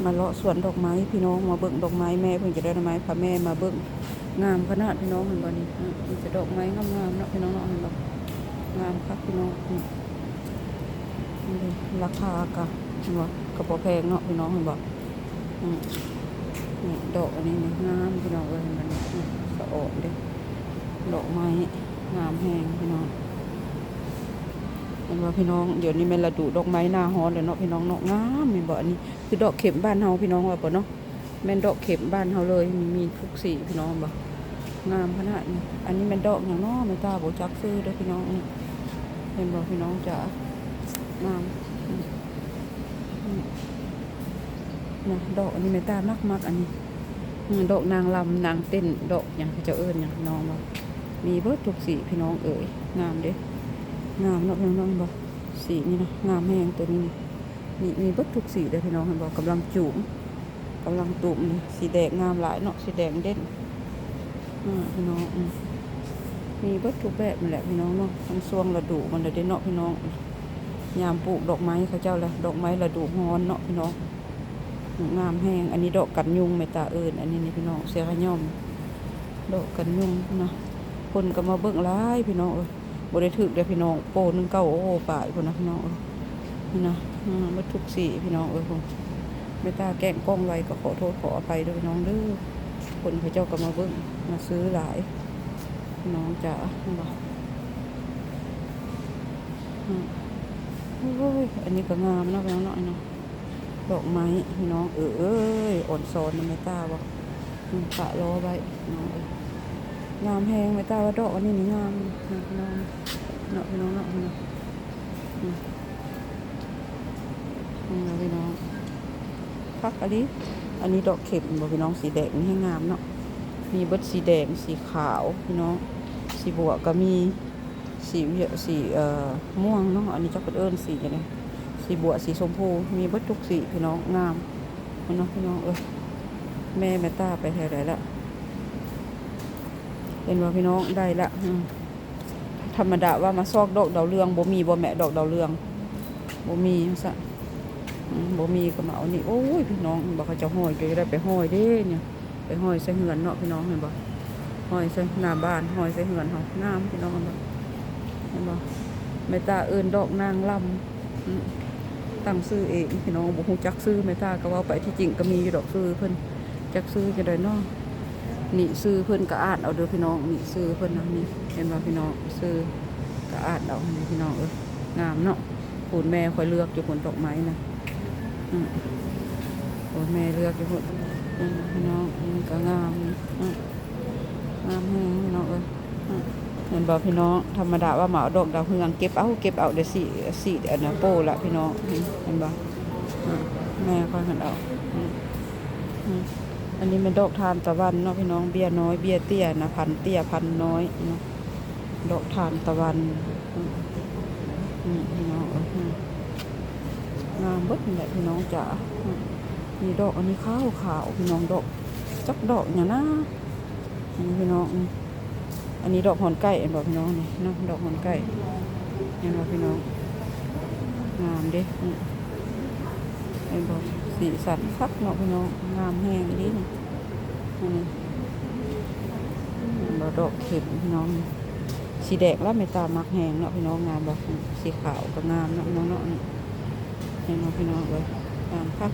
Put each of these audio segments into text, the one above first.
มาเลาะสวนดอกไม้พี่น้องมาเบิ่งดอกไม้แม่เพิ่งจะได้ดอกไม้พาแม่มาเบิ่งงามขนาดพี่น้องเห็นบ่นี่มันจะดอกไม้งามๆเนาะพี่น้องเนาะเห็นบ่งามครับพี่น้องนี่ราคากะเห็นบ่กระเป๋าแพงเนาะพี่น้องเห็นบ่นี่ดอกอันนี้นี่งามพี่น้องเห็นบ่นี่สะออนเด้ดอกไม้งามแห้งพี่น้องเห็นบ่พี่น้องเดี๋ยวนี้แม่นฤดูดอกไม้หน้าร้อนแล้วเนาะพี่น้องเนาะงามเห็นบ่อันนี้คือดอกเข็มบ้านเฮาพี่น้องว่าบ่เนาะแม่นดอกเข็มบ้านเฮาเลยมีทุกสีพี่น้องบ่งามขนาดนี้อันนี้แม่นดอกหยังเนาะไม่ทราบบ่จักซื้อเด้อพี่น้องนี่เห็นบ่พี่น้องจ๋างามนะดอกอันนี้ไม่ทราบมักอันนี้ดอกนางลำนางเต้นดอกหยังเขาเจ้าเอิ้นหยังพี่น้องบ่มีเบิดทุกสีพี่น้องเอ๋ยงามเด้งามเนาะพี่น้องบ่สีนี่นะงามแห้งตัวนี้นี่มีเบิดทุกสีเลยพี่น้องเห็นบ่กำลังจุ่มกำลังตุ่มนี่สีแดงงามหลายเนาะสีแดงเด่นพี่น้องมีเบิดทุกแบบนั่นแหละพี่น้องเนาะทั้งช่วงฤดูมันเลยได้เนาะพี่น้องยามปลูกดอกไม้เขาเจ้าแหละดอกไม้ฤดูร้อนเนาะพี่น้องงามแห้งอันนี้ดอกกันยุงไม่ตาเอิญอันนี้นี่พี่น้องเสียขย่อมดอกกันยุงนะคนก็มาเบิ่งหลายพี่น้องบ่ได้ถึกเด้อพี่น้องโป1 9โอ้ป่ายพุ่นนะพี่น้องนี่นะมันทุกสีพี่น้องผมไม่ตาแกล้งกล้องไว้ก็ขอโทษขออภัยด้วยพี่น้องเด้อคนเขาเจ้าก็มาเบิ่งมาซื้อหลายพี่น้องจ๋าบ่โอ้ยอันนี้ก็งามนะพี่น้องเนาะเนาะดอกไม้พี่น้องอ่อนซ้อนนะไม่ตาบอกปะล้อไว้น้องงามแพงไม่ตาว่าดอกอันนี้นี่งามพี่น้องเนาะพี่น้องเนาะพี่น้องพี่น้องพักอันนี้ดอกเข็มบอกพี่น้องสีแดงนี่ให้งามเนาะมีเบิดสีแดงสีขาวพี่น้องสีบัวก็มีสีม่วงเนาะอันนี้จะเป็นสีอะไรสีบัวสีชมพูมีเบิดทุกสีพี่น้องงามพี่น้องแม่ตาไปแถวไหนละเห็นว่าพี่น้องได้ละธรรมดาว่ามาซอกดอกดาวเรืองบ่มีบ่แม่ดอกดาวเรืองบ่มีซะบ่มีก็มาเอานี่โอ้ยพี่น้องบอกเขาจะห้อยก็ได้ไปห้อยเด้เนี่ยไปห้อยใส่เหือนเนาะพี่น้องเห็นบ่ห้อยใส่หน้าบ้านห้อยใส่เหือนเฮาน้ำพี่น้องเห็นบ่แม่ตาเอิ้นดอกนางลำตั้งซื้อเองพี่น้องบ่ฮู้จักซื้อแม่ตาก็ว่าไปที่จริงก็มีอยู่ดอกซื้อเพิ่นจักซื้อจะได้เนาะนี่ซื้อเพิ่นก็อ่านเอาเด้อพี่น้องนี่ซื้อเพิ่นนะนี่เห็นบ่พี่น้องซื้อก็อ่านเอาพี่น้องงามเนาะปูนแม่ค่อยเลือกอยู่ผลดอกไม้นะปูนแม่เลือกอยู่ผลพี่น้องนี่ก็งามงามแห้งพี่น้องเห็นบ่พี่น้องธรรมดาว่าหมาดอกดาวเรืองเก็บเอาเดี๋ยวสีอันน่ะโป้ละพี่น้องเห็นบ่แม่ค่อยหันเอาอันนี้เป็นดอกทานตะวันเนาะพี่น้องเบี้ยน้อยเบี้ยเตี้ยนะพันเตี้ยพันน้อยเนาะดอกทานตะวันพี่น้องงามเบิดนี่แหละพี่น้องจ๋ามีดอกอันนี้ขาวพี่น้องดอกจักดอกอย่างนะอันนี้พี่น้องอันนี้ดอกหอนไก่เห็นบ่พี่น้องนี่เนาะดอกหอนไก่เห็นบ่พี่น้องงามเด้เห็นบ่สีสันคักเนาะพี่น้องงามแห้งดีนี่บ่ดอกเข็มพี่น้องสีแดงแล้วไม่ตามักแห้งเนาะพี่น้องงามบ่สีขาวก็งามเนาะพี่น้องเนาะนี่เห็นบ่พี่น้องเลยงามคัก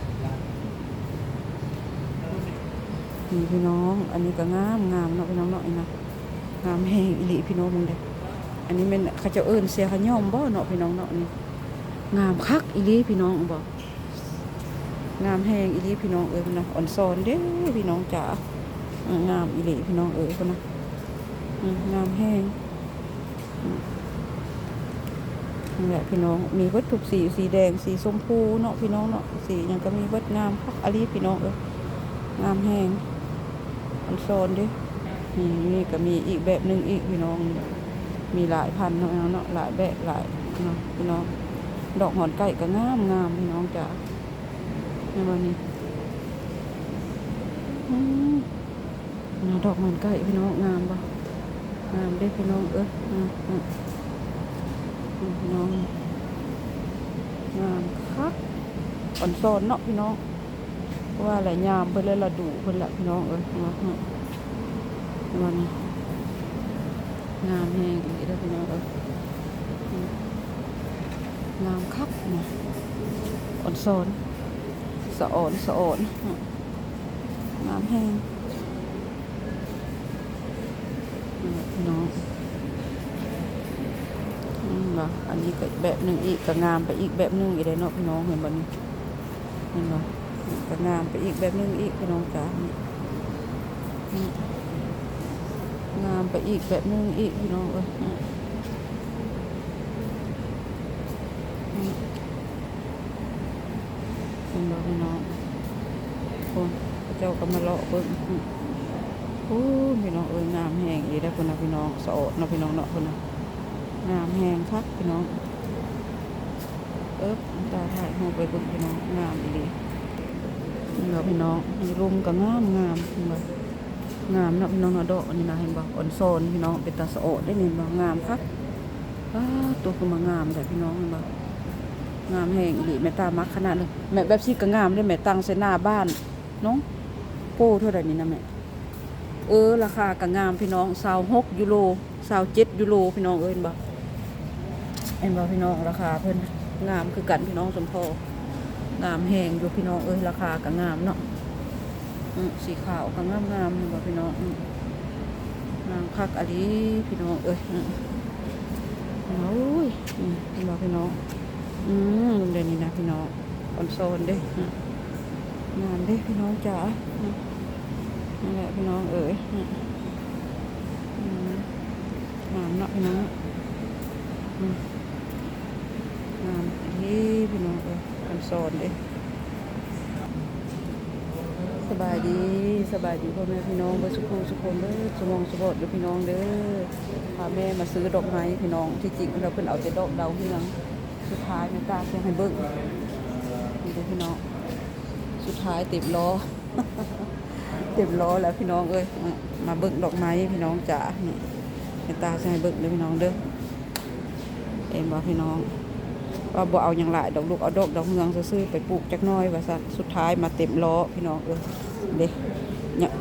นี่พี่น้องอันนี้ก็งามเนาะพี่น้องเนาะนี่นะงามแห้งอีหลีพี่น้องมึงเด้อันนี้เป็นเขาจะเอิ้นเสียขย่อมบ่เนาะพี่น้องเนาะนี่งามคักอีหลีพี่น้องบ่งามแห้งอีหลีพี่น้องพี่น้องอ่อนซ้อนเด้พี่น้องจ๋างามอีหลีพี่น้องพี่น้องงามแห้งนี่แหละพี่น้องมีวัตถุสีแดงสีชมพูเนาะพี่น้องเนาะสียังก็มีวัตงามคักอีหลีพี่น้องงามแห้งอ่อนซ้อนเด้นี่ก็มีอีกแบบนึงอีกพี่น้องมีหลายพันเนาะหลายแบบหลายเนาะพี่น้องดอกหอนไก่ก็งามพี่น้องจ๋าในวันนี้ดอกหอนไก่พี่น้องงามปะงามได้พี่น้องพี่น้องงามครับอ่อนซ้อนเนาะพี่น้อง ว่าอะไรยามเพิ่นเลยละดุเพิ่นละพี่น้องเอ้ยวันนี้งามแห้งอีกเด้อพี่น้องเอ้ยงามคักนะอ่อนโซนสะอ่อนสะอ่อนงามแห้งพี่น้องเหรออันนี้ก็แบบหนึ่งอีกก็งามไปอีกแบบหนึ่งอีกเลยเนาะพี่น้องเห็นบ่นี่เห็นบ่ก็งามไปอีกแบบหนึ่งอีกพี่น้องจ๋านี่งามไปอีกแบบหนึ่งอีกพี่น้องเอ้ยเห็นบ่พี่น้องคนเจ้าก็มาเลาะเบิ่งโอ้พี่น้องเอ้ยงามแห้งอีได้คนนะพี่น้องสะอดนะพี่น้องเนาะคนนะงามแห้งคักพี่น้องตาถ่ายหูไปเบิ่งพี่น้องงามอีดีนี่เนาะพี่น้องรุมก็งามงามเห็นบ่งามเนาะพี่น้องเนาะดอกอันนี้นะเห็นบ่อ่อนโซนพี่น้องเป็นตาสะอดได้นี่บ่งามคักตัวคือมางามแต่พี่น้องเห็นบ่งามแห้งอีดีแม่ตามักขนาดเลยแม่แบบซี่ก็งามได้แม่ตั้งใส่หน้าบ้านน้องโป้เท่าไหร่นี่นะแม่ราคาก็งามพี่น้อง26ยูโร27ยูโรพี่น้องเห็นบ่พี่น้องราคาเพิ่นงามคือกันพี่น้องสมพองามแห้งอยู่พี่น้องราคาก็งามเนาะสีขาวก็งามเห็นบ่พี่น้องงามคักอะดีพี่น้องโอ้ยเห็นบ่พี่น้องเดี๋ยวนี้นะพี่น้องคอนโซลเด้งามเด้พี่น้องจ๋านั่นแหละพี่น้องงามเนาะพี่น้องงามนี่พี่น้องคอนโซลเด้สบายดีพ่อแม่พี่น้องเบอร์สุขุสุขมเด้อสมองสบดเด้อพี่น้องเด้อพาแม่มาซื้อดอกไม้พี่น้องที่จริงเราเพิ่นเอาแต่ดอกดาวเรืองสุดท้ายแม่ตาเพียงให้เบิ่งนี่เด้อพี่น้องสุดท้ายเต็มล้อ เต็มล้อแล้วพี่น้องมาเบิ่งดอกไม้พี่น้องจ๋านี่แม่ตาให้เบิ่งเด้อพี่น้องเด้อบ่พี่น้องว่าบ่เอาอย่างหลายดอกลูกเอาดอกดาวเรืองซื่อๆไปปลูกจักน้อยว่าซั่นสุดท้ายมาเต็มล้อพี่น้องเด้เนี่ย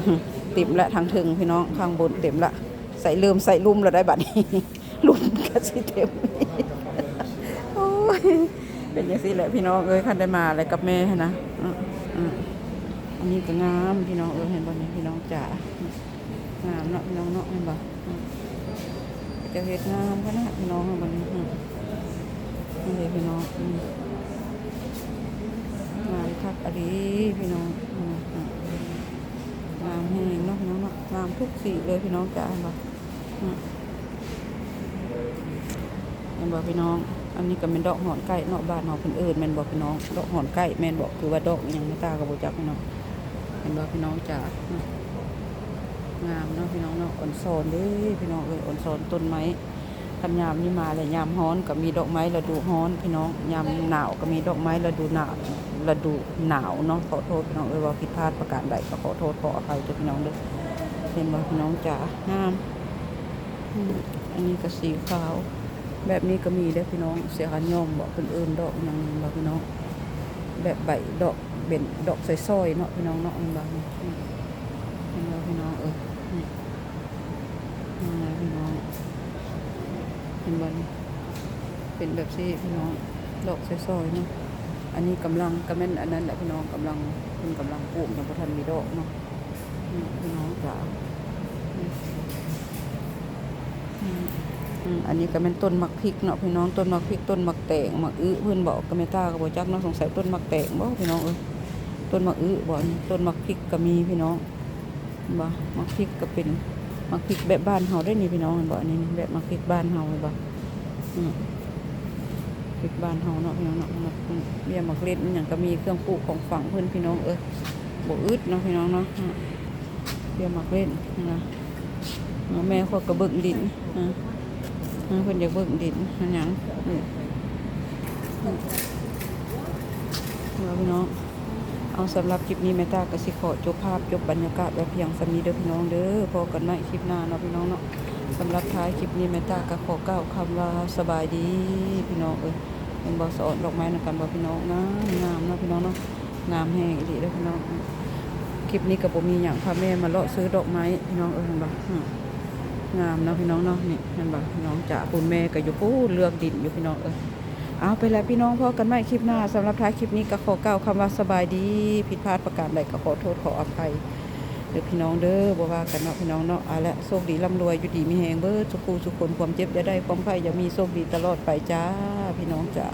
เต็มละทางถึงพี่น้องข้างบนเต็มละใส่ลุ่มแล้วได้บัดนี้ ลุ่มก็สิเต็มโอ้ยเป็นอย่างนี้แหละพี่น้องคันได้มาอะไรกับแม่นะอันนี้ก็งามพี่น้องเห็นบ่นี่พี่น้องจ๋างามเนาะพี่น้องเนาะเห็นบ่จะเฮ็ดงามขนาดพี่น้องบ่นี่นี่พี่น้องงามคักอะดีพี่น้องงามแห้งเนาะพี่น้องเนาะงามทุกสีเลยพี่น้องจ๋าเห็นบ่พี่น้องอันนี้ก็เป็นดอกหอนไก่เนาะบ้านเฮาเพิ่นแม่นบ่พี่น้องดอกหอนไก่แม่นบ่คือว่าดอกหยังไม่ตาก็บ่จักพี่น้องเห็นบ่พี่น้องจ๋างามเนาะพี่น้องเนาะอ่อนโซนเด้พี่น้องอ่อนโซนต้นไม้คันยามนี่มาแล้วยามร้อนก็มีดอกไม้ฤดูร้อนพี่น้องยามหนาวก็มีดอกไม้ฤดูหนาวเนาะขอโทษพี่น้องว่าผิดพลาดประการใดก็ขอโทษขออภัยด้วยพี่น้องเด้อเห็นบ่พี่น้องจ๋างามอันนี้ก็สีขาวแบบนี้ก็มีได้พี่น้องเสียหันยอมบอกคนอื่นดอกยังบอกพี่น้องแบบใบดอกเบ็นดอกใส่ซอยเนาะพี่น้องเนาะบางเห็นไหมพี่น้องนี่พี่น้องเห็นบ่นี่เป็นแบบซี่พี่น้องดอกใส่ซอยเนาะอันนี้กำลังกระแม่นอันนั้นแหละพี่น้องกำลังปลูกยังบ่ทันมีดอกเนาะพี่น้องจ๋าอันนี้ก็เป็นต้นมักพริกเนาะพี่น้องต้นมักพริกต้นมักแตงมักเพิ่นบอกก็ไม่ตาก็บ่จักเนาะสงสัยต้นมักแตงบ่พี่น้องต้นมักบ่ต้นมักพริกก็มีพี่น้องบ่มักพริกก็เป็นมักพริกแบบบ้านเฮาได้นี่พี่น้องบ่อันนี้แบบมักพริกบ้านเฮาบ่พริกบ้านเฮาเนาะพี่น้องเนาะเบี้ยมักเล็ดมันหยังก็มีเครื่องปลูกของฝั่งเพิ่นพี่น้องบ่อึดเนาะพี่น้องเนาะเบี้ยมักเล็ดนะแม่เขาก็เบิ่งดินเพิ่นอยากเบิ่งดินอันหยังพี่น้องเอาสำหรับคลิปนี้แม่ตาก็สิขอจบภาพจบบรรยากาศไว้เพียงสำนี้เด้อพี่น้องเด้อพอกันใหม่คลิปหน้าเนาะพี่น้องเนาะสำหรับท้ายคลิปนี้แม่ตาก็ขอกล่าวคำว่าสบายดีพี่น้องเป็นบ่สอนดอกไม้นำกันบ่พี่น้องงามเนาะพี่น้องเนาะ งามแห้งอีหลีเด้อพี่น้องคลิปนี้ก็บ่มีหยังพาแม่มาเลาะซื้อดอกไม้พี่น้องเห็นบ่งามเนาะพี่น้องเนาะนี่เห็นบ่พี่น้องจ๋าปูนแม่ก็อยู่ปู้เลือกดินอยู่พี่น้องเอาไปแล้วพี่น้องพอกันใหม่คลิปหน้าสำหรับท้ายคลิปนี้ก็ขอกล่าวคำว่าสบายดีผิดพลาดประการใดก็ขอโทษขออภัยเด้อพี่น้องเด้อบ่ว่ากันเนาะพี่น้องเนาะเอาละโชคดีร่ำรวยอยู่ดีมีแฮงเบิดสุขูสุขคนความเจ็บอย่าได้ความไข้อย่ามีโชคดีตลอดไปจ้าพี่น้องจ๋า